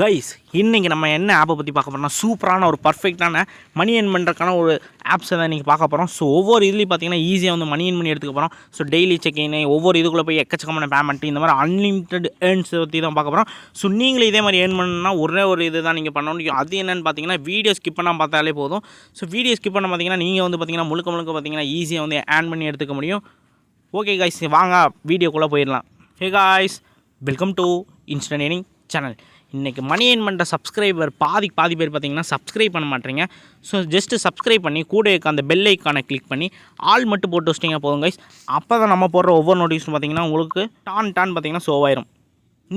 Guys இன்றைக்கி நம்ம என்ன ஆப்பை பற்றி பார்க்க போகிறோம்னா சூப்பரான ஒரு பர்ஃபெக்டான மணி ஏர்ன் பண்ணுறதுக்கான ஒரு ஆப்ஸை தான் இன்றைக்கி பார்க்க போகிறோம். ஸோ ஒவ்வொரு இதுலேயும் பார்த்தீங்கன்னா ஈஸியாக வந்து மணி ஏர்ன் பண்ணி எடுத்துக்க போகிறோம். ஸோ டெய்லி செக்இன் ஒவ்வொரு இதுக்குள்ளே போய் எக்கச்சக்கமான பேமெண்ட் இந்த மாதிரி அன்லிமிட்டட் ஏர்ன்ஸ் பற்றி தான் பார்க்க போகிறோம். ஸோ நீங்களும் இதே மாதிரி ஏர்ன் பண்ணணும்னா ஒரே ஒரு இது தான் நீங்கள் பண்ண முடியும். அது என்னென்னு பார்த்தீங்கன்னா வீடியோ ஸ்கிப் பண்ணால் பார்த்தாலே போதும். ஸோ வீடியோ ஸ்கிப் பண்ண பார்த்தீங்கன்னா நீங்கள் வந்து பார்த்தீங்கன்னா முழுக்க பார்த்தீங்கன்னா ஈஸியாக வந்து ஏர்ன் பண்ணி எடுத்துக்க முடியும். ஓகே காய்ஸ், வாங்க வீடியோக்குள்ளே போயிடலாம். Hey guys, welcome to instant earning channel. இன்றைக்கி மணி ஏர்ன் பண்ணுற சப்ஸ்கிரைபர் பாதி பேர் பார்த்தீங்கன்னா சப்ஸ்கிரைப் பண்ண மாட்டேங்க. ஸோ ஜஸ்ட்டு சப்ஸ்கிரைப் பண்ணி கூட இருக்க அந்த பெல் ஐக்கானை கிளிக் பண்ணி ஆல் மட்டும் போட்டு வச்சிட்டிங்க போதும் கைஸ். அப்போ தான் நம்ம போடுற ஒவ்வொரு நோட்டிஃபிகேஷன் பார்த்தீங்கன்னா உங்களுக்கு டான் பார்த்தீங்கன்னா ஷோ ஆயிரும்.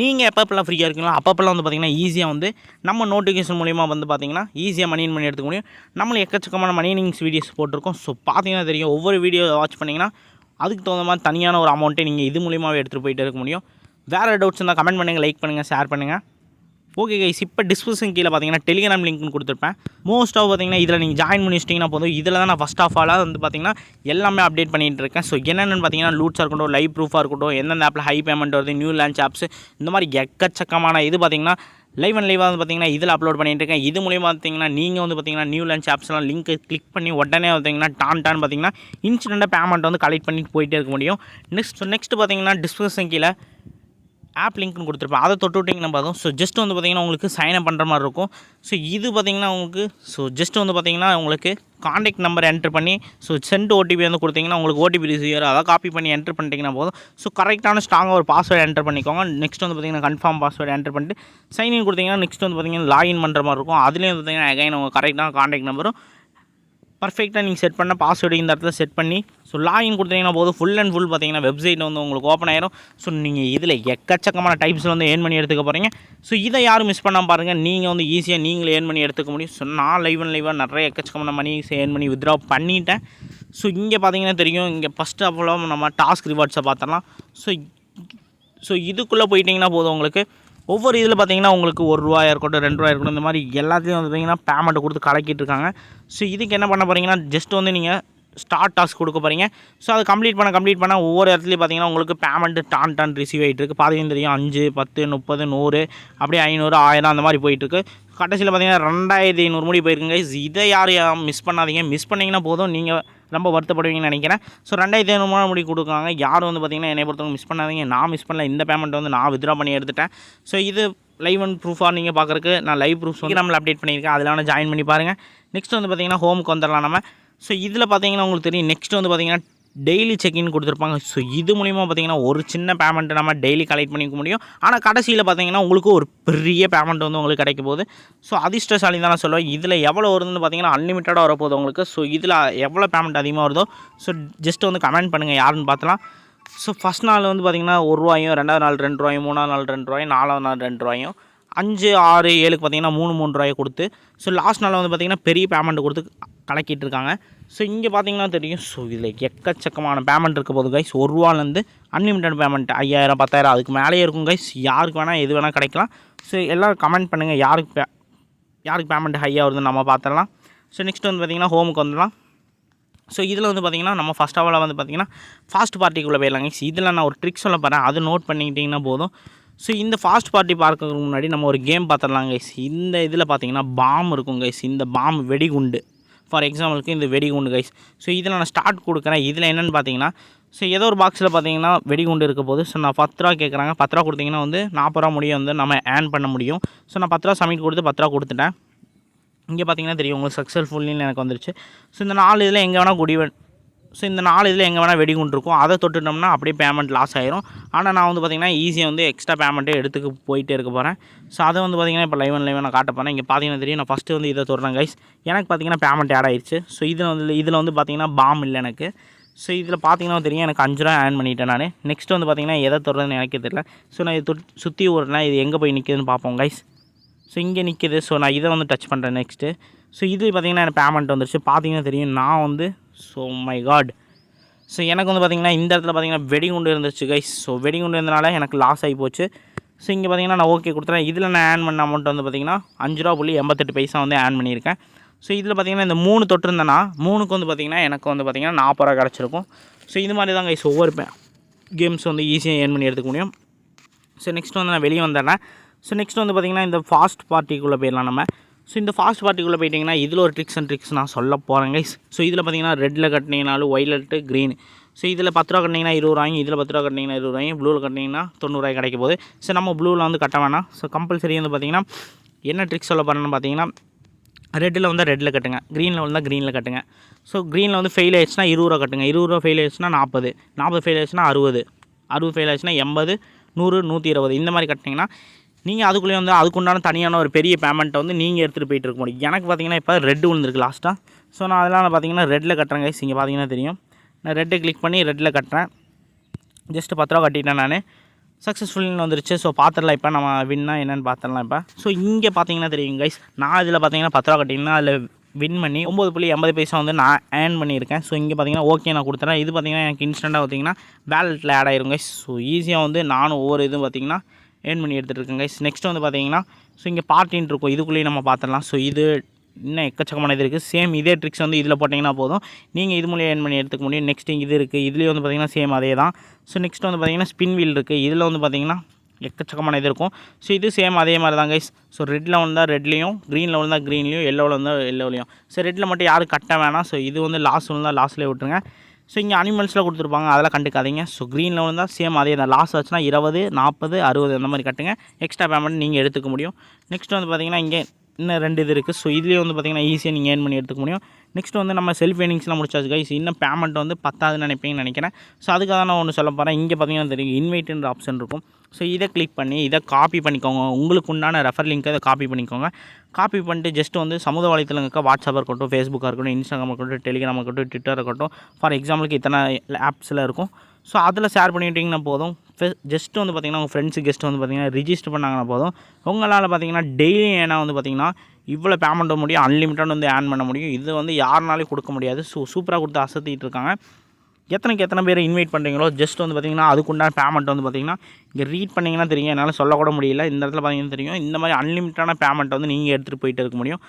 நீங்கள் எப்பப்பெல்லாம் ஃப்ரீயாக இருக்கீங்களோ அப்பப்பெல்லாம் வந்து பார்த்திங்கன்னா ஈஸியாக வந்து நம்ம நோட்டிஃபிகேஷன் மூலிமா வந்து பார்த்திங்கன்னா ஈஸியாக மணி ஏர்ன் பண்ணி எடுத்துக்க முடியும். நம்மளும் எக்கச்சக்கமான மணி ஏர்னிங்ஸ் வீடியோஸ் போட்டிருக்கோம். ஸோ பார்த்தீங்கன்னா தெரியும், ஒவ்வொரு வீடியோ வாட்ச் பண்ணிங்கன்னா அதுக்கு தகுந்த மாதிரி தனியான ஒரு அமௌண்ட்டை நீங்கள் இது மூலியமாகவே எடுத்துகிட்டு போயிட்டு இருக்க முடியும். வேறு டவுட்ஸ் இருந்தால் கமெண்ட் பண்ணுங்கள், லைக் பண்ணுங்கள், ஷேர் பண்ணுங்கள். ஓகே கைஸ், இப்போ டிஸ்கிரிப்ஷன் கீழே பார்த்தீங்கன்னா டெலிகிராம் லிங்க்னு கொடுத்துருப்பேன். மோஸ்ட் ஆஃப் பார்த்தீங்கன்னா இதில் நீங்கள் ஜாயின் பண்ணி வச்சிட்டிங்கன்னா போதும். இதில் தான் நான் ஃபஸ்ட் ஆஃப் ஆலாக வந்து பார்த்தீங்கன்னா எல்லாமே அப்டேட் பண்ணிகிட்டு இருக்கேன். ஸோ என்னென்னு பார்த்தீங்கன்னா லூட்ஸாக இருக்கட்டும், லைவ் ப்ரூஃபாக இருக்கட்டும், எந்தெந்த ஆப்பில் ஹை பேமெண்ட் வருது, நியூ லான்ச் ஆப்ஸ், இந்த மாதிரி எக்கச்சக்கமான இது பார்த்தீங்கன்னா லைவ் அண்ட் லைவாக வந்து பார்த்தீங்கன்னா இதில் அப்லோட் பண்ணிட்டு இருக்கேன். இது மூலியமாக பார்த்தீங்கன்னா நீங்கள் வந்து பார்த்தீங்கன்னா நியூ லான்ச் ஆப்ஸ்லாம் லிங்க் கிளிக் பண்ணி உடனே பார்த்தீங்கன்னா டான் பார்த்தீங்கன்னா இன்ஸ்டன்ட்டாக பேமெண்ட் வந்து கலெக்ட் பண்ணிட்டு போயிட்டே இருக்க முடியும். நெக்ஸ்ட் பார்த்தீங்கன்னா டிஸ்கிரிப்ஷன் கீழே ஆப் லிங்க்னு கொடுத்துருப்பேன். அதை தொட்டு விட்டிங்கன்னா பார்த்தோம். ஸோ ஜஸ்ட் வந்து பார்த்திங்கன்னா உங்களுக்கு சைன் அப் பண்ணுற மாதிரி இருக்கும். ஸோ இது பார்த்திங்கன்னா உங்களுக்கு ஜஸ்ட் வந்து பார்த்திங்கன்னா உங்களுக்கு காண்டாக்ட் நம்பர் என்ட்ரு பண்ணி சென்ட் ஓடிபி வந்து கொடுத்தீங்கன்னா உங்களுக்கு ஓடிபி ரிசீவர் அதை காப்பி பண்ணி என்ட்ரு பண்ணிட்டீங்கன்னா போதும். ஸோ கரெக்டான ஸ்ட்ராங்காக ஒரு பாஸ்வேர்டு என்ட்ரு பண்ணிக்கோங்க. நெக்ஸ்ட் வந்து பார்த்திங்கன்னா கன்ஃபார்ம் பாஸ்வேர்டு என்ட்ரு பண்ணிட்டு சைன்இன் கொடுத்தீங்கன்னா நெக்ஸ்ட் வந்து பார்த்திங்கன்னா லாகின் பண்ணுற மாதிரி இருக்கும். அதுலேயும் வந்து பார்த்திங்கன்னா அகைன் உங்கள் கரெக்டான காண்டாக்ட் நம்பரும் பர்ஃபெக்டாக நீங்கள் செட் பண்ண பாஸ்வேர்டு இந்த இடத்துல செட் பண்ணி லாகின் கொடுத்தீங்கன்னா போதும். ஃபுல் அண்ட் ஃபுல் பார்த்தீங்கன்னா வெப்சைட் வந்து உங்களுக்கு ஓப்பன் ஆயிரும். ஸோ நீங்கள் இதில் எக்கச்சக்கமான டைப்ஸில் வந்து ஏர்ன் பண்ணி எடுத்துக்க போகிறீங்க. ஸோ இதை யாரும் மிஸ் பண்ணாமல் பாருங்கள். நீங்கள் வந்து ஈஸியாக நீங்களே ஏர்ன் பண்ணி எடுத்துக்க முடியும். ஸோ நான் லைவாக நிறைய எக்கச்சக்கமான மணி ஏர்ன் பண்ணி வித்ட்ரா பண்ணிட்டேன். ஸோ இங்கே பார்த்தீங்கன்னா தெரியும், இங்கே ஃபஸ்ட் ஆஃப் ஆல் நம்ம டாஸ்க் ரிவார்ட்ஸை பார்த்தலாம். ஸோ இதுக்குள்ளே போயிட்டிங்கன்னா போதும் உங்களுக்கு ஒவ்வொரு இதில் பார்த்தீங்கன்னா உங்களுக்கு ₹1 இருக்கட்டும், ₹2 இருக்கட்டும், இந்த மாதிரி எல்லாத்தையும் வந்து பார்த்திங்கன்னா பேமெண்ட்டை கொடுத்து கலக்கிட்டு இருக்காங்க. ஸோ இதுக்கு என்ன பண்ண போகிறீங்கன்னா ஜஸ்ட் வந்து நீங்கள் ஸ்டார்ட் டாஸ்க் கொடுக்க போகிறீங்க. ஸோ அதை கம்ப்ளீட் பண்ண ஒவ்வொரு இடத்துலையும் பார்த்தீங்கன்னா உங்களுக்கு பேமெண்ட்டு டான் ரிசீவ் ஆகிட்டு இருக்குது. பார்த்தீங்கன்னா தெரியும் 5, 10, 30, 100 அப்படியே 500, 1000 அந்த மாதிரி போயிட்டுருக்கு. கடைசியில் பார்த்தீங்கன்னா 2500 முடி போயிருக்குங்க. இதை யாரும் மிஸ் பண்ணாதீங்க. மிஸ் பண்ணிங்கன்னா போதும், நீங்கள் ரொம்ப வருத்தப்படுவீங்கன்னு நினைக்கிறேன். ஸோ 2500 முடி கொடுக்குறாங்க. யாரும் வந்து பார்த்திங்கன்னா என்னை பொறுத்தவங்க மிஸ் பண்ணாதீங்க. நான் மிஸ் பண்ணல. இந்த பேமெண்ட் வந்து நான் வித்ட்ரா பண்ணி எடுத்துட்டேன். ஸோ இது லைவ் அண்ட் ப்ரூஃபாக நீங்கள் பார்க்குறக்கு நான் லைவ் ப்ரூஃப்ஸ் வந்து நம்மளை அப்டேட் பண்ணியிருக்கேன். அதில் வேணால் ஜாயின் பண்ணி பாருங்கள். நெக்ஸ்ட் வந்து பார்த்திங்கன்னா ஹோமுக்கு வந்துடலாம் நம்ம. ஸோ இதில் பார்த்தீங்கன்னா உங்களுக்கு தெரியும், நெக்ஸ்ட் வந்து பார்த்திங்கன்னா டெய்லி செக்இன் கொடுத்துருப்பாங்க. ஸோ இது மூலிமா பார்த்திங்கன்னா ஒரு சின்ன பேமெண்ட்டை நம்ம டெய்லி கலெக்ட் பண்ணிக்க முடியும். ஆனால் கடைசியில் பார்த்திங்கன்னா உங்களுக்கு ஒரு பெரிய பேமெண்ட் வந்து உங்களுக்கு கிடைக்க போகுது. ஸோ அதிர்ஷ்டசாலி தான் நான் சொல்லுவேன். இதில் எவ்வளோ வருதுன்னு பார்த்திங்கன்னா அன்லிமிட்டடாக வரப்போகுது உங்களுக்கு. ஸோ இதில் எவ்வளோ பேமெண்ட் அதிகமாக வருதோ ஸோ ஜஸ்ட் வந்து கமெண்ட் பண்ணுங்கள் யாருன்னு பார்த்தலாம். ஸோ ஃபஸ்ட் நாள் வந்து பார்த்திங்கன்னா ₹1, ரெண்டாவது நாள் ₹2, மூணாவது நாள் ₹2, நாலாவது நாள் ₹2, 5, 6, 7க்கு பார்த்திங்கன்னா ₹3 கொடுத்து ஸோ லாஸ்ட் நாள் வந்து பார்த்திங்கன்னா பெரிய பேமெண்ட் கொடுத்து கலக்கிட்டு இருக்காங்க. ஸோ இங்கே பார்த்தீங்கன்னா தெரியும். ஸோ இதில் எக்கச்சக்கமான பேமெண்ட் இருக்க போது கைஸ். ₹1 அன்லிமிட்டட் பேமெண்ட் 5000, 10,000 அதுக்கு மேலேயே இருக்கும் கைஸ். யாருக்கு வேணால் எது வேணால் கிடைக்கலாம். ஸோ எல்லோரும் கமெண்ட் பண்ணுங்கள் யாருக்கு பேமெண்ட் ஹையாக வருதுன்னு நம்ம பார்த்துடலாம். ஸோ நெக்ஸ்ட் வந்து பார்த்திங்கன்னா ஹோமுக்கு வந்துடலாம். ஸோ இதில் வந்து பார்த்திங்கன்னா நம்ம ஃபஸ்ட் ஆஃப் ஆல் வந்து பார்த்திங்கன்னா ஃபாஸ்ட் பார்ட்டிக்குள்ளே போயிடலாம் கைஸ். இதில் நான் ஒரு ட்ரிக் சொல்ல போகிறேன், அது நோட் பண்ணிக்கிட்டிங்கன்னா போதும். ஸோ இந்த ஃபாஸ்ட் பார்ட்டி பார்க்கறதுக்கு முன்னாடி நம்ம ஒரு கேம் பார்த்துடலாம் கைஸ். இந்த இதில் பார்த்திங்கன்னா பாம் இருக்கும் கைஸ். இந்த பாம் வெடிகுண்டு, ஃபார் எக்ஸாம்பிளுக்கு இந்த வெடிகுண்டு கைஸ். ஸோ இதில் நான் ஸ்டார்ட் கொடுக்குறேன். இதில் என்னென்னு பார்த்தீங்கன்னா ஸோ ஏதோ ஒரு பாக்ஸில் பார்த்தீங்கன்னா வெடிகுண்டு இருக்க போது. ஸோ நான் ₹10 கேட்குறாங்க. ₹10 கொடுத்தீங்கன்னா வந்து ₹40 முடியும் வந்து நம்ம ஏர்ன் பண்ண முடியும். ஸோ நான் ₹10 சப்மிட் கொடுத்து ₹10 கொடுத்துட்டேன். இங்கே பார்த்தீங்கன்னா தெரியும் உங்களுக்கு சக்ஸஸ்ஃபுல்லின்னு எனக்கு வந்துருச்சு. ஸோ இந்த 4 இதில் எங்கே வேணால் வெடிகுண்டு இருக்கும். அதை தொட்டுட்டோம்னா அப்படியே பேமெண்ட் லாஸ் ஆயிரும். ஆனால் நான் வந்து பார்த்திங்கன்னா ஈஸியாக வந்து எக்ஸ்ட்ரா பேமெண்ட்டே எடுத்துக்க போயிட்டே இருக்க போகிறேன். ஸோ அதை வந்து பார்த்திங்கன்னா இப்போ லைவ் நான் காட்ட போகிறேன். இங்கே பார்த்தீங்கன்னா தெரியும், நான் ஃபஸ்ட்டு வந்து இதை தொடுறேன் கைஸ். எனக்கு பார்த்திங்கன்னா பேமெண்ட் ஆட் ஆயிடுச்சு. ஸோ இதில் வந்து பார்த்திங்கன்னா பாம் இல்லை எனக்கு. ஸோ இதில் பார்த்தீங்கன்னா தெரியும் எனக்கு ₹5 ஏர்ன் பண்ணிட்டேன் நான். நெக்ஸ்ட் வந்து பார்த்திங்கன்னா எதை தொடுறதுன்னு எனக்கே தெரியல. ஸோ நான் இதை சுற்றி விட்றேன். இது எங்கே போய் நிற்கிதுன்னு பார்ப்போம் கைஸ். ஸோ இங்கே நிற்கிது. ஸோ நான் இதை வந்து டச் பண்ணுறேன் நெக்ஸ்ட்டு. ஸோ இது பார்த்திங்கன்னா எனக்கு பேமெண்ட் வந்துருச்சு. பார்த்தீங்கன்னா தெரியும் நான் வந்து மை காட். ஸோ எனக்கு வந்து பார்த்திங்கன்னா இந்த இடத்துல பார்த்திங்கன்னா வெடிகுண்டு இருந்துச்சு கைஸ். ஸோ வெடிகுண்டு இருந்தனால எனக்கு லாஸ் ஆகி போச்சு. ஸோ இங்கே பார்த்திங்கன்னா நான் ஓகே கொடுத்துறேன். இதில் நான் ஏர்ன் பண்ண அமௌண்ட் வந்து பார்த்திங்கன்னா ₹5.88 வந்து ஏர்ன் பண்ணியிருக்கேன். ஸோ இதில் பார்த்திங்கன்னா இந்த 3 தொட்டிருந்தேன்னா 3க்கு வந்து பார்த்திங்கன்னா எனக்கு வந்து பார்த்திங்கன்னா ₹40 கிடச்சிருக்கும். ஸோ இது மாதிரி தான் கைஸ் ஒவ்வொரு கேம்ஸ் வந்து ஈஸியாக ஏர்ன் பண்ணி எடுத்துக்க முடியும். ஸோ நெக்ஸ்ட் வந்து நான் வெளியே வந்துடுறேன். ஸோ நெக்ஸ்ட் வந்து பார்த்திங்கன்னா இந்த ஃபாஸ்ட் பார்ட்டிக்குள்ளே போயிடலாம் நம்ம. ஸோ இந்த ஃபாஸ்ட் பார்ட்டிக்குள்ளே போயிட்டிங்கன்னா இதில் ஒரு ட்ரிக்ஸ் நான் சொல்ல போகிறேன் கைஸ். ஸோ இதில் பார்த்திங்கன்னா ரெட்டில் கட்டினீங்கனாலும் ஒய்லெட்டு க்ரீன். ஸோ இதில் 10 ரூபா கட்டினீங்கன்னா 20 ரூபாயும், இதில் 10 ரூபா கட்டினீங்கன்னா 20 ரூபாயும், ப்ளூவில் கட்டினீங்கன்னா 90 ரூபாய் கிடைக்க போகுது. ஸோ நம்ம ப்ளூவில் வந்து கட்ட வேணாம். ஸோ கம்பல்சரி வந்து பார்த்திங்கன்னா என்ன ட்ரிக்ஸ் சொல்ல போகிறேன்னு பார்த்தீங்கன்னா ரெட்டில் வந்து ரெட்டில் கட்டுங்க, க்ரீனில் வந்தால் க்ரீனில் கட்டுங்க. ஸோ க்ரீனில் வந்து ஃபெயில் ஆயிடுச்சுன்னா 20 ரூபா கட்டுங்க, 20 ரூபா ஃபெயில் ஆயிடுச்சுன்னா 40, 40 ஃபெயில் ஆயிடுச்சுன்னா 60, 60 ஃபெயில் ஆயிடுச்சுன்னா 80, 100, 120 இந்த மாதிரி கட்டினீங்கன்னா நீங்கள் அதுக்குள்ளேயே வந்து அதுக்குண்டான தனியான ஒரு பெரிய பேமெண்ட்டை வந்து நீங்கள் எடுத்துகிட்டு போயிட்டு இருக்க முடியும். எனக்கு பார்த்தீங்கன்னா இப்போ ரெட்டு விழுந்துருக்கு லாஸ்ட்டாக. ஸோ நான் அதெல்லாம் பார்த்தீங்கன்னா ரெட்டில் கட்டுறேன் கைஸ். இங்கே பார்த்தீங்கன்னா தெரியும், நான் ரெட்டை கிளிக் பண்ணி ரெட்டில் கட்டுறேன். ஜஸ்ட்டு 10 ரூபா கட்டிட்டேன் நான். சக்ஸஸ்ஃபுல்னு வந்துருச்சு. ஸோ பார்த்துடலாம் இப்போ நம்ம வின்னா என்னென்னு பார்த்துடலாம் இப்போ. ஸோ இங்கே பார்த்தீங்கன்னா தெரியும் கைஸ், நான் இதில் பார்த்தீங்கன்னா 10 ரூபா கட்டிங்கன்னா அதில் வின் பண்ணி 9.80 பைசா வந்து நான் ஏர்ன் பண்ணியிருக்கேன். ஸோ இங்கே பார்த்தீங்கன்னா ஓகே நான் கொடுத்துறேன். இது பார்த்தீங்கன்னா எனக்கு இன்ஸ்டண்ட்டாக பார்த்தீங்கன்னா வேலெட்டில் ஆட் ஆயிரும் கைஸ். ஸோ ஈஸியாக வந்து நானும் ஒவ்வொரு இதுவும் பார்த்தீங்கன்னா ஏர்ன் பண்ணி எடுத்துகிட்டு இருக்கேன் கைஸ். நெக்ஸ்ட் வந்து பார்த்தீங்கன்னா ஸோ இங்கே பார்ட்டின்னு இருக்கும், இதுக்குள்ளேயே நம்ம பார்த்துடலாம். ஸோ இது இன்னும் எக்கச்சக்கமான இது இருக்குது. சேம் இதே ட்ரிக்ஸ் வந்து இதில் போட்டிங்கன்னா போதும், நீங்கள் இது மூலியம் ஏர்ன் பண்ணி எடுத்துக்க முடியும். நெக்ஸ்ட் இது இருக்குது, இதுலேயே வந்து பார்த்திங்கன்னா சேம் அதே தான். ஸோ நெக்ஸ்ட் வந்து பார்த்திங்கன்னா ஸ்பின் வீல் இருக்குது, இதில் வந்து பார்த்திங்கன்னா எக்கச்சக்கமான இது இருக்கும். ஸோ இது சேம் அதே மாதிரி தான் கைஸ். ஸோ ரெட்டில் வந்தால் ரெட்லேயும், க்ரீனில் வந்தால் க்ரீன்லேயும், எல்லோவில் வந்தால் எல்லோவிலையும். ஸோ ரெட்டில் மட்டும் யாரும் கட்ட வேணாம். ஸோ இது வந்து லாஸ் வந்தால் லாஸ்ட்லேயே விட்டுருங்க. ஸோ இங்கே அனிமல்ஸில் கொடுத்துருப்பாங்க, அதெல்லாம் கண்டுக்காதீங்க. ஸோ க்ரீனில் வந்தால் சேம் அதே தான், லாஸ் ஆச்சுன்னா 20, 40, 60 அந்த மாதிரி கட்டுங்க. எக்ஸ்ட்ரா பேமெண்ட் நீங்கள் எடுத்துக்க முடியும். நெக்ஸ்ட் வந்து பார்த்திங்கன்னா இங்கே இன்னும் 2 இது இருக்குது. ஸோ இதுலேயே வந்து பார்த்திங்கன்னா ஈஸியாக நீங்கள் ஏர்ன் பண்ணி எடுத்துக்க முடியும். நெக்ஸ்ட் வந்து நம்ம செல்ஃப் ஏர்னிங்ஸ்லாம் முடிச்சாச்சு கைஸ். இன்னும் பேமெண்ட் வந்து 10ஆதுன்னு நினைக்கிறேன். ஸோ அதுக்காக தான் நான் ஒன்று சொல்ல போகிறேன். இங்கே பார்த்திங்கன்னா தெரியும் இன்வைட்டுன்ற ஆப்ஷன் இருக்கும். ஸோ இதை கிளிக் பண்ணி இதை காப்பி பண்ணிக்கோங்க. உங்களுக்கு உண்டான ரெஃபர் லிங்க்கை இதை காப்பி பண்ணிக்கோங்க. காப்பி பண்ணிட்டு ஜஸ்ட் வந்து சமூக வலைத்தளங்களுக்கு வாட்ஸ்அப் இருக்கட்டும், ஃபேஸ்புக்காக இருக்கட்டும், இன்ஸ்டாகிராம் இருக்கட்டும், டெலிகிராம் இருக்கட்டும், ட்விட்டர் இருக்கட்டும், ஃபார் எக்ஸாம்பிளுக்கு இத்தனை ஆப்ஸில் இருக்கும். ஸோ அதில் ஷேர் பண்ணிவிட்டிங்கன்னா போதும். ஜஸ்ட் வந்து பார்த்திங்கன்னா உங்கள் ஃப்ரெண்ட்ஸு கெஸ்ட்டு வந்து பார்த்திங்கன்னா ரிஜிஸ்டர் பண்ணாங்கன்னா போதும். உங்களால் பார்த்திங்கன்னா டெய்லி ஏன்னா வந்து பார்த்திங்கன்னா இவ்வளோ பேமெண்ட் முடியும், அன்லிமிட்டட் வந்து ஏர்ன் பண்ண முடியும். இது வந்து யாருனாலையும் கொடுக்க முடியாது. ஸோ சூப்பராக கொடுத்து அசத்திட்டு இருக்காங்க. எத்தனை பேர் இன்வைட் பண்ணுறீங்களோ ஜஸ்ட் வந்து பார்த்திங்கன்னா அதுக்குண்டான பேமெண்ட் வந்து பார்த்திங்கன்னா இங்கே ரீட் பண்ணிங்கன்னா தெரியும். என்னால் சொல்லக்கூட முடியல, இந்த இடத்துல பார்த்திங்கன்னா தெரியும். இந்த மாதிரி அன்லிமிட்டடான பேமெண்ட் வந்து நீங்கள் எடுத்துகிட்டு போயிட்டு இருக்க முடியும்.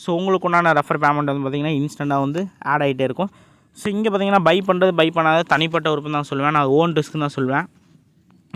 ஸோ உங்களுக்கு உண்டான ரெஃபர் பேமெண்ட் வந்து பார்த்திங்கன்னா இன்ஸ்டண்ட்டாக வந்து ஆட் ஆகிட்டே இருக்கும். ஸோ இங்கே பார்த்திங்கன்னா பை பண்ணுறது பை பண்ணாத தனிப்பட்ட விருப்பம் தான் சொல்லுவேன், நான் ஓன் ரிஸ்க்கு தான் சொல்லுவேன்.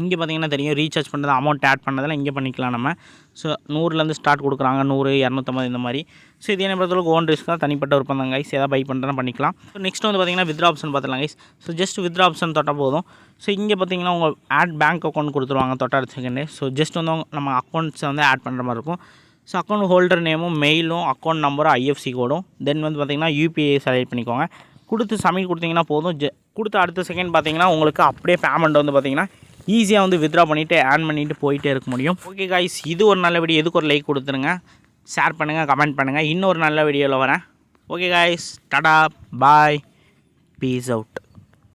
இங்கே பார்த்திங்கன்னா தெரியும் ரீசார்ஜ் பண்ணுறது, அமௌண்ட் ஆட் பண்ணதெல்லாம் இங்கே பண்ணிக்கலாம் நம்ம. ஸோ 100லேருந்து ஸ்டார்ட் கொடுக்குறாங்க, 100, 250 இந்த மாதிரி. ஸோ இது என்ன பொறுத்தளவுக்கு ஓன் ரிஸ்க் தான், தனிப்பட்ட விருப்பம் தான் கைஸ். எதாவது பை பண்ணுறதுனா பண்ணிக்கலாம். ஸோ நெக்ஸ்ட் வந்து பார்த்திங்கன்னா வித்ரா ஆப்ஷன் பார்த்துலாம் guys. So just withdraw option தொட்டால் போதும். ஸோ இங்கே பார்த்திங்கன்னா உங்கள் ஆட் பேங்க் அக்கௌண்ட் கொடுத்துருவாங்க தொட்ட அடுத்த செகண்டே. ஸோ ஜஸ்ட் வந்து நம்ம அக்கௌண்ட்ஸை வந்து ஆட் பண்ணுற மாதிரி இருக்கும். ஸோ அக்கௌண்ட் ஹோல்டர் நேமும், மெயிலும், அக்கௌண்ட் நம்பரும், ஐஎஃப்சி கோடும், தென் வந்து பார்த்திங்கன்னா யூபிஐ செலக்ட் பண்ணிக்கோங்க. கொடுத்து சப்மிட் கொடுத்தீங்கன்னா போதும். கொடுத்த அடுத்த செகண்ட் பார்த்திங்கன்னா உங்களுக்கு அப்படியே பேமெண்ட் வந்து பார்த்திங்கன்னா ஈஸியாக வந்து வித்ரா பண்ணிவிட்டு ஏர்ன் பண்ணிவிட்டு போயிட்டே இருக்க முடியும். ஓகே காய்ஸ், இது ஒரு நல்ல வீடியோ. எதுக்கு ஒரு லைக் கொடுத்துருங்க, ஷேர் பண்ணுங்கள், கமெண்ட் பண்ணுங்கள். இன்னொரு நல்ல வீடியோவில் வரேன். ஓகே காய்ஸ், டாடா, பாய், பீஸ் அவுட்.